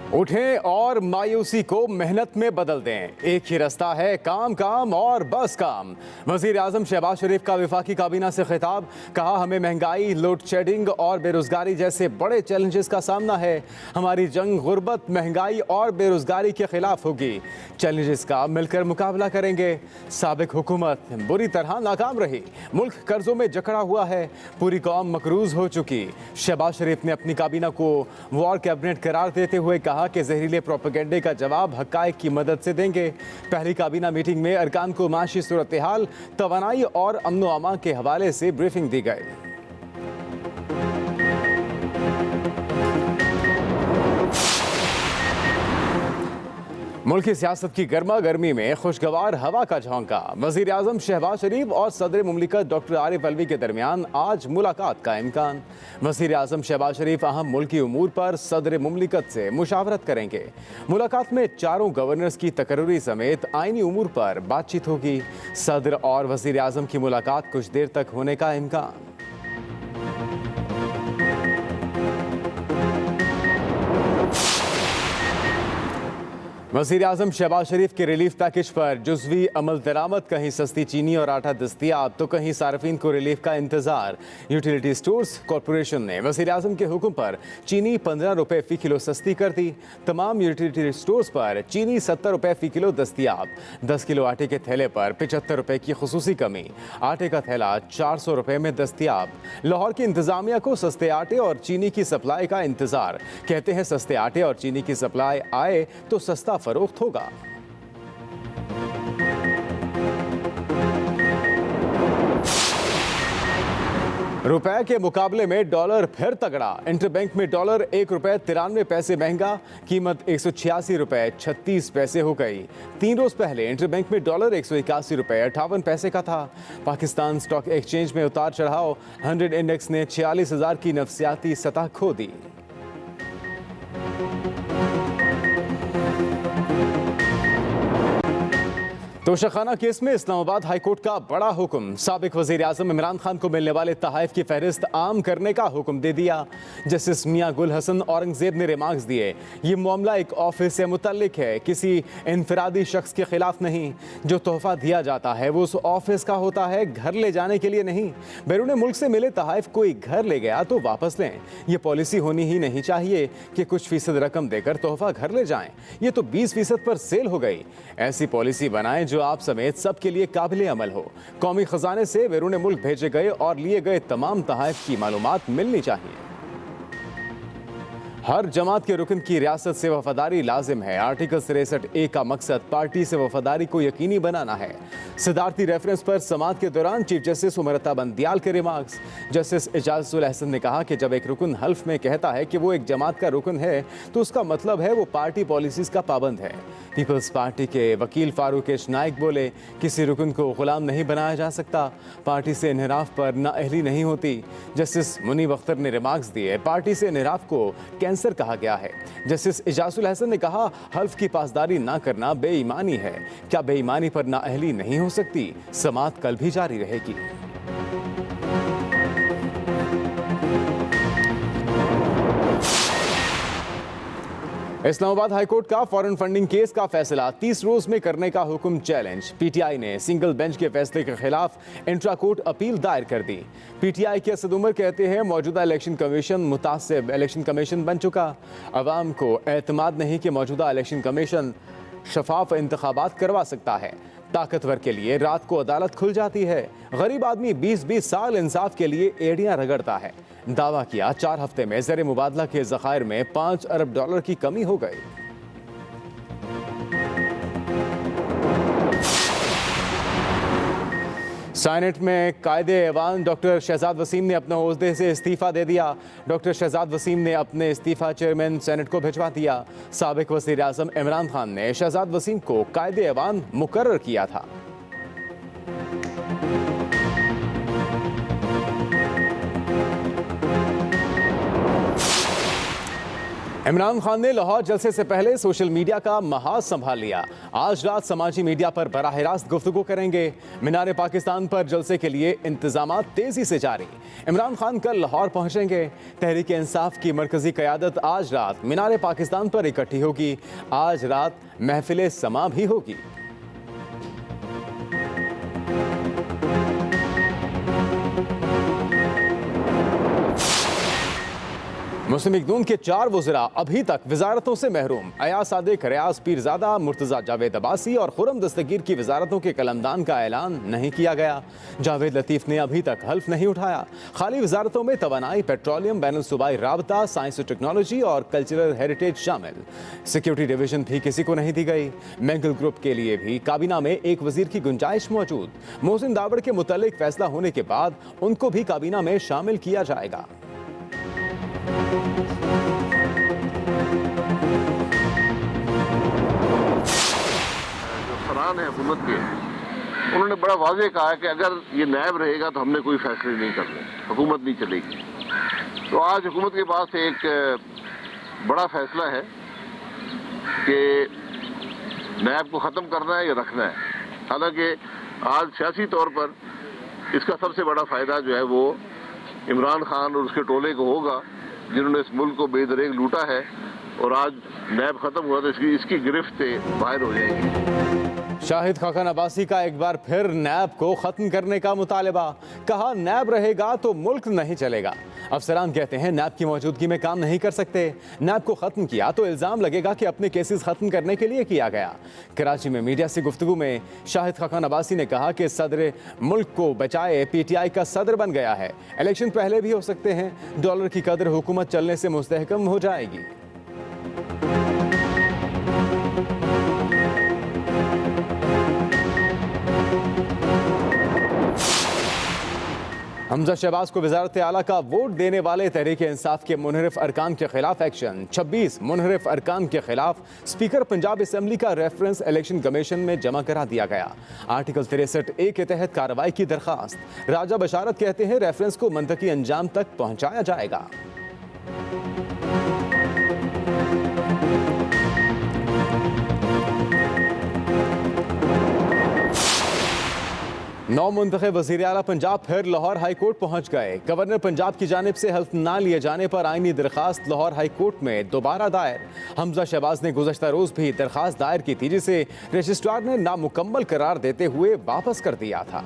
उठें और मायूसी को मेहनत में बदल दें। एक ही रास्ता है, काम काम और बस काम। वजीर आजम शहबाज शरीफ का वफाकी काबीना से खिताब। कहा, हमें महंगाई, लोड शेडिंग और बेरोजगारी जैसे बड़े चैलेंजेस का सामना है। हमारी जंग गुर्बत, महंगाई और बेरोजगारी के खिलाफ होगी। चैलेंजेस का मिलकर मुकाबला करेंगे। साबिक हुकूमत बुरी तरह नाकाम रही। मुल्क कर्जों में जकड़ा हुआ है। पूरी कौम मकरूज हो चुकी। शहबाज शरीफ ने अपनी काबीना को वॉर कैबिनेट करार देते हुए कहा कि जहरीले प्रोपेगेंडे का जवाब हक़ाइक़ की मदद से देंगे। पहली काबीना मीटिंग में अरकान को माशी सूरत हाल, तवानाई और अमन व अमान के हवाले से ब्रीफिंग दी गई। मुल्क की सियासत की गर्मा गर्मी में खुशगवार हवा का झोंका। वजीर आजम शहबाज शरीफ और सदर मुमलिकत डॉक्टर आरिफ अलवी के दरमियान आज मुलाकात का इम्कान। वजीर आजम शहबाज शरीफ अहम मुल्की उमूर पर सदर मुमलिकत से मुशावरत करेंगे। मुलाकात में चारों गवर्नर्स की तकर्री समेत आइनी उमूर पर बातचीत होगी। सदर और वजीर आजम की मुलाकात कुछ देर तक होने का इम्कान। वज़ीर आज़म शहबाज शरीफ के रिलीफ पैकेज पर जुज़वी अमल दरामद। कहीं सस्ती चीनी और आटा दस्तियाब तो कहीं सार्फिन को रिलीफ का इंतजार। यूटिलिटी स्टोर्स कॉरपोरेशन ने वज़ीर आज़म के हुक्म पर चीनी 15 रुपये फ़ी किलो सस्ती कर दी। तमाम यूटिलिटी स्टोर्स पर चीनी 70 रुपये फ़ी किलो दस्तियाब। 10 किलो आटे के थैले पर 75 रुपये की खुसूसी कमी। आटे का थैला 400 रुपये में दस्तियाब। लाहौर की इंतज़ामिया को सस्ते आटे और चीनी की सप्लाई का इंतज़ार। कहते हैं सस्ते आटे और चीनी की सप्लाई आए तो सस्ता फरोख्त होगा। रुपए के मुकाबले में डॉलर फिर तगड़ा। इंटरबैंक में डॉलर 1 रुपये 93 पैसे महंगा। कीमत 186 रुपये 36 पैसे हो गई। 3 रोज पहले इंटरबैंक में डॉलर 181 रुपये 58 पैसे का था। पाकिस्तान स्टॉक एक्सचेंज में उतार चढ़ाव। 100 इंडेक्स ने 46,000 की नफसियाती सतह खो दी। तोशाखाना केस में इस्लामाबाद हाईकोर्ट का बड़ा हुक्म। साबिक वजीर आजम इमरान खान को मिलने वाले तहाइफ की फहरिस्त आम करने का हुक्म दे दिया। जस्टिस मियां गुल हसन औरंगजेब ने रिमार्क्स दिए, ये मामला एक ऑफिस से मुतल्लिक है, किसी इनफरादी शख्स के खिलाफ नहीं। जो तोहफा दिया जाता है वो उस ऑफिस का होता है, घर ले जाने के लिए नहीं। बैरून मुल्क से मिले तहाइफ कोई घर ले गया तो वापस लें। ये पॉलिसी होनी ही नहीं चाहिए कि कुछ फीसद रकम देकर तोहफा घर ले जाएं। ये तो 20% पर सेल हो गई। ऐसी पॉलिसी बनाएं जो आप समेत सबके लिए काबिल अमल हो। कौमी खजाने से बैरून मुल्क भेजे गए और लिए गए तमाम तहाइफ की मालूमात मिलनी चाहिए। हर जमात के रुकन की रियासत से वफादारी लाजिम है। आर्टिकल 63A का मकसद पार्टी से वफादारी को यकीनी बनाना है। सदारती रेफरेंस पर समात के दौरान चीफ जस्टिस उमरता बंदियाल के रिमार्क्स। जस्टिस इजाजुल अहसन ने कहा कि जब एक रुकन हल्फ में कहता है कि वो एक जमात का रुकन है तो उसका मतलब है वो पार्टी पॉलिसीज का पाबंद है। पीपल्स पार्टी के वकील फारूक एच नाइक बोले, किसी रुकन को गुलाम नहीं बनाया जा सकता। पार्टी से इन्हिराफ पर नाअहली नहीं होती। जस्टिस मुनीब अख्तर ने रिमार्क्स दिए, पार्टी से इन्हिराफ को कैंसर कहा गया है। जस्टिस इजाजुल हसन ने कहा, हल्फ की पासदारी ना करना बेईमानी है। क्या बेईमानी पर नाअहली नहीं हो सकती? समात कल भी जारी रहेगी। इस्लामाबाद हाईकोर्ट का फॉरेन फंडिंग केस का फैसला 30 रोज में करने का हुक्म चैलेंज। पीटीआई ने सिंगल बेंच के फैसले के खिलाफ इंट्रा कोर्ट अपील दायर कर दी। पीटीआई के असद उमर कहते हैं, मौजूदा इलेक्शन कमीशन मुतासिब इलेक्शन कमीशन बन चुका। अवाम को एतमाद नहीं कि मौजूदा इलेक्शन कमीशन शफाफ इंतखाबात करवा सकता है। ताकतवर के लिए रात को अदालत खुल जाती है। गरीब आदमी 20-20 साल इंसाफ के लिए एड़ियां रगड़ता है। दावा किया 4 हफ्ते में ज़र मुबादला के ज़खायर में 5 अरब डॉलर की कमी हो गई। साइनेट में कायदे ऐवान डॉक्टर शहजाद वसीम ने अपने ओहदे से इस्तीफ़ा दे दिया। डॉक्टर शहजाद वसीम ने अपने इस्तीफ़ा चेयरमैन सेनेट को भिजवा दिया। साबिक वज़ीर आज़म इमरान खान ने शहजाद वसीम को कायदे ऐवान मुकर्रर किया था। इमरान खान ने लाहौर जलसे से पहले सोशल मीडिया का महाज संभाल लिया। आज रात समाजी मीडिया पर बराह रास्त गुफ्तगू करेंगे। मीनार पाकिस्तान पर जलसे के लिए इंतजामात तेजी से जारी। इमरान खान कल लाहौर पहुंचेंगे। तहरीक इंसाफ की मरकजी क़यादत आज रात मीनार पाकिस्तान पर इकट्ठी होगी। आज रात महफिल समा भी होगी। मुस्लिम लीग नून के 4 वज़रा अभी तक वजारतों से महरूम। अयाज सादिक, रियाज पीरजादा, मुर्तज़ा जावेद अब्बासी और खुर्रम दस्तगीर की वजारतों के कलमदान का ऐलान नहीं किया गया। जावेद लतीफ़ ने अभी तक हल्फ नहीं उठाया। खाली वजारतों में तवानाई, पेट्रोलियम, बैनुल-सूबाई राबता, साइंस और टेक्नोलॉजी और कल्चरल हेरिटेज शामिल। सिक्योरिटी डिवीजन भी किसी को नहीं दी गई। मैंगल ग्रुप के लिए भी काबीना में एक वजीर की गुंजाइश मौजूद। मोहसिन दावड़ के मुतालिक फैसला होने के बाद उनको भी काबीना में शामिल किया जाएगा। है हुकूमत के, उन्होंने बड़ा वाज़ेह कहा कि अगर ये नायब रहेगा तो हमने कोई फैसले नहीं करने, हुकूमत नहीं चलेगी। तो आज हुकूमत के पास एक बड़ा फैसला है कि नायब को ख़त्म करना है या रखना है। हालांकि आज सियासी तौर पर इसका सबसे बड़ा फ़ायदा जो है वो इमरान खान और उसके टोले को होगा, जिन्होंने इस मुल्क को बेदरेग लूटा है। और आज नायब ख़त्म हुआ तो इसकी गिरफ्त से बाहर हो जाएंगी। शाहिद खाकन अब्बासी का एक बार फिर नैब को खत्म करने का मुतालबा। कहा नैब रहेगा तो मुल्क नहीं चलेगा। अफसरान कहते हैं नैब की मौजूदगी में काम नहीं कर सकते। नैब को खत्म किया तो इल्जाम लगेगा कि अपने केसेस खत्म करने के लिए किया गया। कराची में मीडिया से गुफ्तगू में शाहिद खाकन अब्बासी ने कहा कि सदर मुल्क को बचाए PTI का सदर बन गया है। इलेक्शन पहले भी हो सकते हैं। डॉलर की कदर हुकूमत चलने से मुस्तहकम हो जाएगी। हमजा शहबाज को वज़ारत आला का वोट देने वाले तहरीक इंसाफ के मुनहरिफ अरकान के खिलाफ एक्शन। 26 मुनहरिफ अरकान के खिलाफ स्पीकर पंजाब असम्बली का रेफरेंस इलेक्शन कमीशन में जमा करा दिया गया। आर्टिकल 63A के तहत कार्रवाई की दरखास्त। राजा बशारत कहते हैं रेफरेंस को मंतकी अंजाम तक पहुंचाया जाएगा। नौ मुंतखब वज़ीर आला पंजाब फिर लाहौर हाई कोर्ट पहुंच गए। गवर्नर पंजाब की जानिब से हल्फ ना लिए जाने पर आईनी दरखास्त लाहौर हाई कोर्ट में दोबारा दायर। हमजा शहबाज ने गुज़श्ता रोज़ भी दरखास्त दायर की थी, जिसे रजिस्ट्रार ने नामुकम्मल करार देते हुए वापस कर दिया था।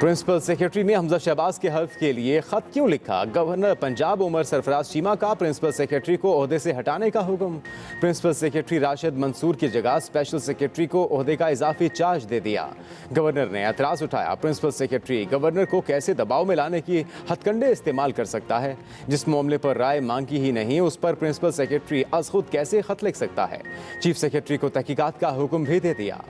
प्रिंसिपल सेक्रेटरी ने हमजा शहबाज के हल्फ के लिए खत क्यों लिखा? गवर्नर पंजाब उमर सरफराज चीमा का प्रिंसिपल सेक्रेटरी को ओहदे से हटाने का हुक्म। प्रिंसिपल सेक्रेटरी राशिद मंसूर की जगह स्पेशल सेक्रेटरी को ओहदे का इजाफी चार्ज दे दिया। गवर्नर ने एतराज़ उठाया, प्रिंसिपल सेक्रेटरी गवर्नर को कैसे दबाव में लाने की हथकंडे इस्तेमाल कर सकता है? जिस मामले पर राय मांगी ही नहीं उस पर प्रिंसिपल सेक्रेटरी अज खुद कैसे खत लिख सकता है? चीफ सेक्रेटरी को तहकीकात का हुक्म भी दे दिया।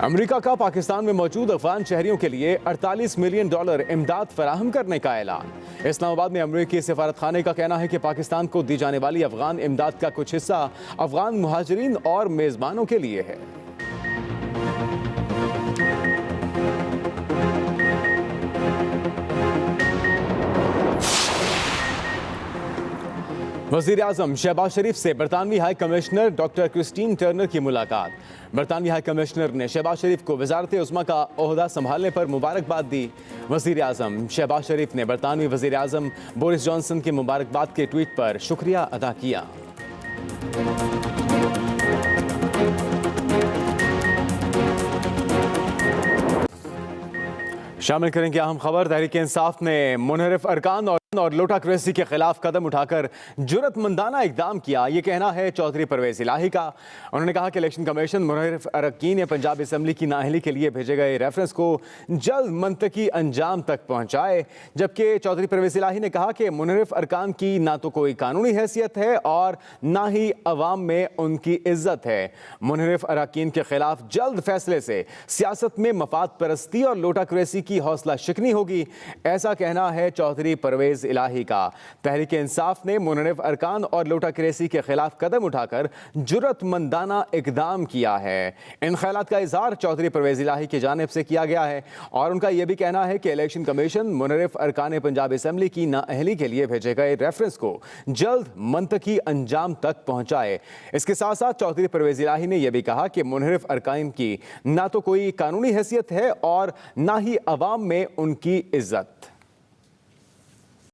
अमेरिका का पाकिस्तान में मौजूद अफगान शहरियों के लिए $48 मिलियन इमदाद फराहम करने का ऐलान। इस्लामाबाद में अमेरिकी सफारत खाने का कहना है कि पाकिस्तान को दी जाने वाली अफगान इमदाद का कुछ हिस्सा अफगान मुहाजिरीन और मेज़बानों के लिए है। वज़ीर आज़म शहबाज शरीफ से बरतानवी high commissioner doctor Christine Turner की मुलाकात। बरतानवी हाई कमिश्नर ने शहबाज शरीफ को वज़ारत उज़्मा का ओहदा संभालने पर मुबारकबाद दी। वज़ीर आज़म शहबाज शरीफ ने बरतानवी वज़ीर आज़म बोरिस जॉनसन के मुबारकबाद के ट्वीट पर शुक्रिया अदा किया। शामिल करेंगे अहम खबर। तहरीक इंसाफ ने मुनहरिफ अरकान और लोटाक्रेसी के खिलाफ कदम उठाकर जुर्रतमंदाना इकदाम किया, ये कहना है चौधरी परवेज इलाही का। उन्होंने कहा कि इलेक्शन कमीशन मुनहरिफ अरकान पंजाब असम्बली की नाअहली के लिए भेजे गए रेफरेंस को जल्द मंतकी अंजाम तक पहुंचाए। जबकि चौधरी परवेज इलाही ने कहा कि मुनहरिफ अरकान की ना तो कोई कानूनी हैसियत है और ना ही अवाम में उनकी इज्जत है। मुनहरिफ अरकान के खिलाफ जल्द फैसले से सियासत में मफाद परस्ती और लोटाक्रेसी की हौसला शिकनी होगी, ऐसा कहना है चौधरी परवेज परवेज इलाही का। तहरीक इंसाफ ने मुनरिफ अरकान और लोटा क्रेसी के खिलाफ कदम उठाकर जुर्रतमंदाना इकदाम किया है। इन ख्यालात का इजहार चौधरी परवेज इलाही की जानिब से किया गया है और उनका यह भी कहना है कि इलेक्शन कमीशन मुनरिफ अरकान पंजाब असम्बली की नाअहली के लिए भेजे गए रेफरेंस को जल्द मंतकी अंजाम तक पहुंचाए। इसके साथ साथ चौधरी परवेज इलाही ने यह भी कहा कि मुनरिफ अरकान की ना तो कोई कानूनी हैसियत है और ना ही अवाम में उनकी इज्जत।